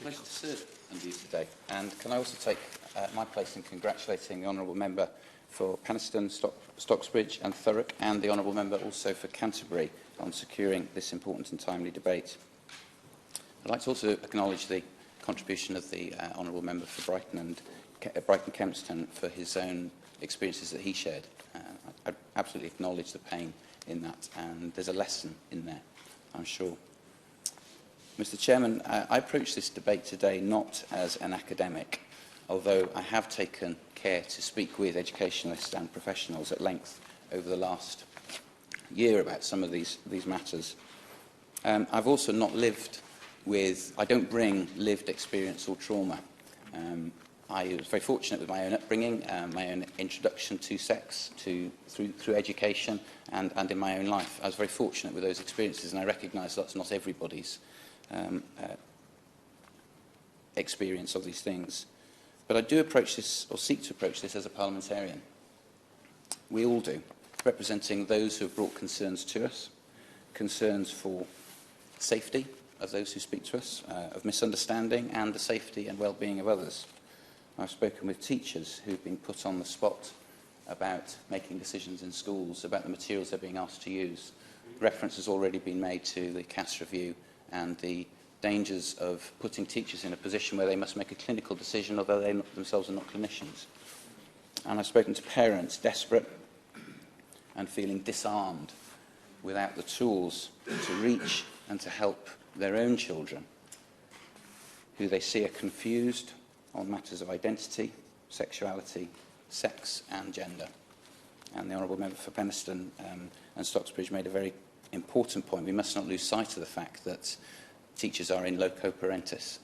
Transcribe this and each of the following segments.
pleasure to serve under you today. And can I also take my place in congratulating the Honourable Member for Penistone, Stocksbridge and Thurrock, and the Honourable Member also for Canterbury on securing this important and timely debate. I'd like to also acknowledge the contribution of the Honourable Member for Brighton and Brighton-Kempston for his own experiences that he shared. I absolutely acknowledge the pain in that, and there's a lesson in there, I'm sure. Mr. Chairman, I approach this debate today not as an academic, although I have taken care to speak with educationalists and professionals at length over the last year about some of these matters. I've also not lived with, I don't bring lived experience or trauma. I was very fortunate with my own upbringing, my own introduction to sex through education and in my own life. I was very fortunate with those experiences, and I recognise that's not everybody's experience of these things. But I do approach this, or seek to approach this, as a parliamentarian. We all do, representing those who have brought concerns to us, concerns for safety of those who speak to us, of misunderstanding and the safety and well-being of others. I've spoken with teachers who've been put on the spot about making decisions in schools, about the materials they're being asked to use. Reference has already been made to the CAS review and the dangers of putting teachers in a position where they must make a clinical decision, although they themselves are not clinicians. And I've spoken to parents desperate and feeling disarmed without the tools to reach and to help their own children, who they see are confused on matters of identity, sexuality, sex and gender. And the Honourable Member for Penistone and Stocksbridge made a very important point. We must not lose sight of the fact that teachers are in loco parentis.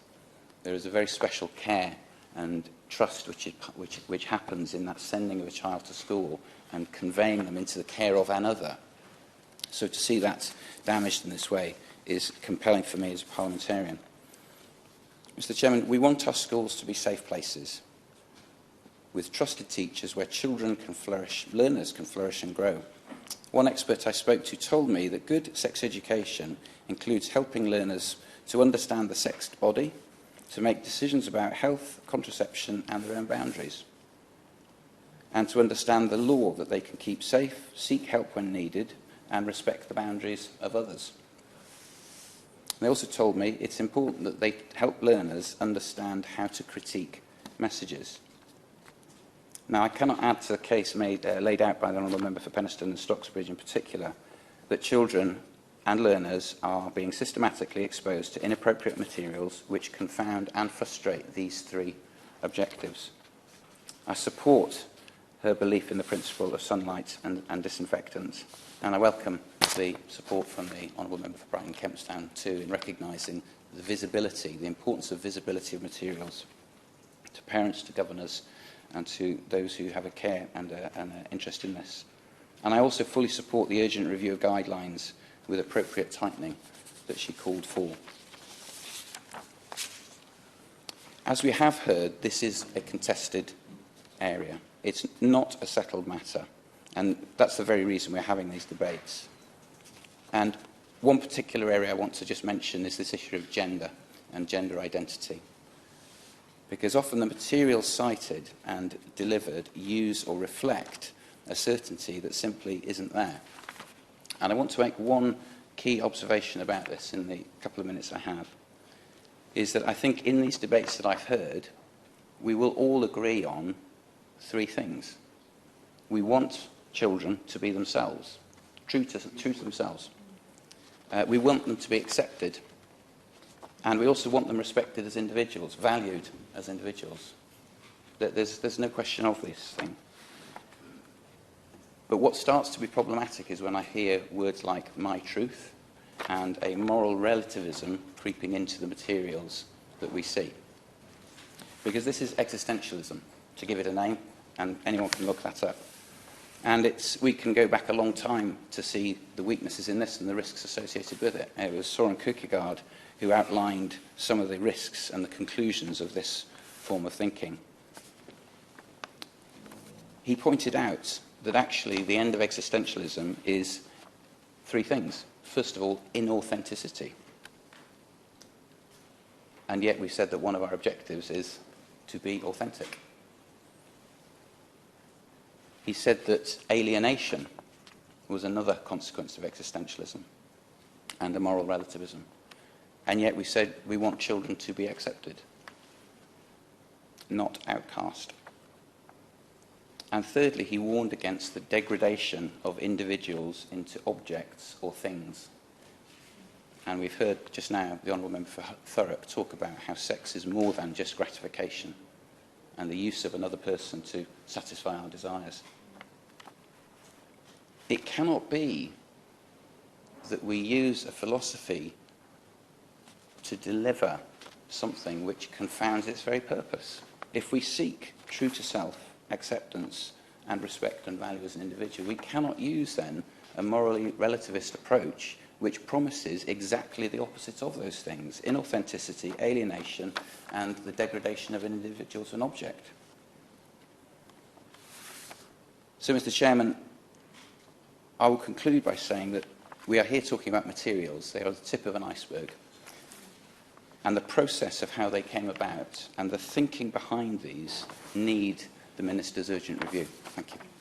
There is a very special care and trust which happens in that sending of a child to school and conveying them into the care of another. So to see that damaged in this way is compelling for me as a parliamentarian. Mr. Chairman, we want our schools to be safe places with trusted teachers where children can flourish, learners can flourish and grow. One expert I spoke to told me that good sex education includes helping learners to understand the sexed body, to make decisions about health, contraception and their own boundaries, and to understand the law that they can keep safe, seek help when needed, and respect the boundaries of others. They also told me it's important that they help learners understand how to critique messages. Now, I cannot add to the case laid out by the Honourable Member for Penistone and Stocksbridge in particular, that children and learners are being systematically exposed to inappropriate materials which confound and frustrate these three objectives. I support her belief in the principle of sunlight and disinfectants, and I welcome the support from the Honourable Member for Brighton-Kempston too in recognising the visibility, the importance of visibility of materials to parents, to governors and to those who have a care and an interest in this. And I also fully support the urgent review of guidelines with appropriate tightening that she called for. As we have heard, this is a contested area. It's not a settled matter, and that's the very reason we're having these debates. And one particular area I want to just mention is this issue of gender and gender identity. Because often the materials cited and delivered use or reflect a certainty that simply isn't there. And I want to make one key observation about this in the couple of minutes I have, is that I think in these debates that I've heard, we will all agree on three things. We want children to be themselves, true to themselves. We want them to be accepted, and we also want them respected as individuals, valued as individuals. There's no question of this thing. But what starts to be problematic is when I hear words like my truth and a moral relativism creeping into the materials that we see. Because this is existentialism, to give it a name, and anyone can look that up. And we can go back a long time to see the weaknesses in this and the risks associated with it. It was Søren Kierkegaard who outlined some of the risks and the conclusions of this form of thinking. He pointed out that actually the end of existentialism is three things. First of all, inauthenticity. And yet we said that one of our objectives is to be authentic. He said that alienation was another consequence of existentialism and a moral relativism. And yet we said we want children to be accepted, not outcast. And thirdly, he warned against the degradation of individuals into objects or things. And we've heard just now the Honourable Member for Thurrock talk about how sex is more than just gratification and the use of another person to satisfy our desires. It cannot be that we use a philosophy to deliver something which confounds its very purpose. If we seek true to self, acceptance and respect and value as an individual, we cannot use then a morally relativist approach which promises exactly the opposite of those things: inauthenticity, alienation, and the degradation of an individual to an object. So, Mr. Chairman, I will conclude by saying that we are here talking about materials. They are the tip of an iceberg. And the process of how they came about and the thinking behind these need the Minister's urgent review. Thank you.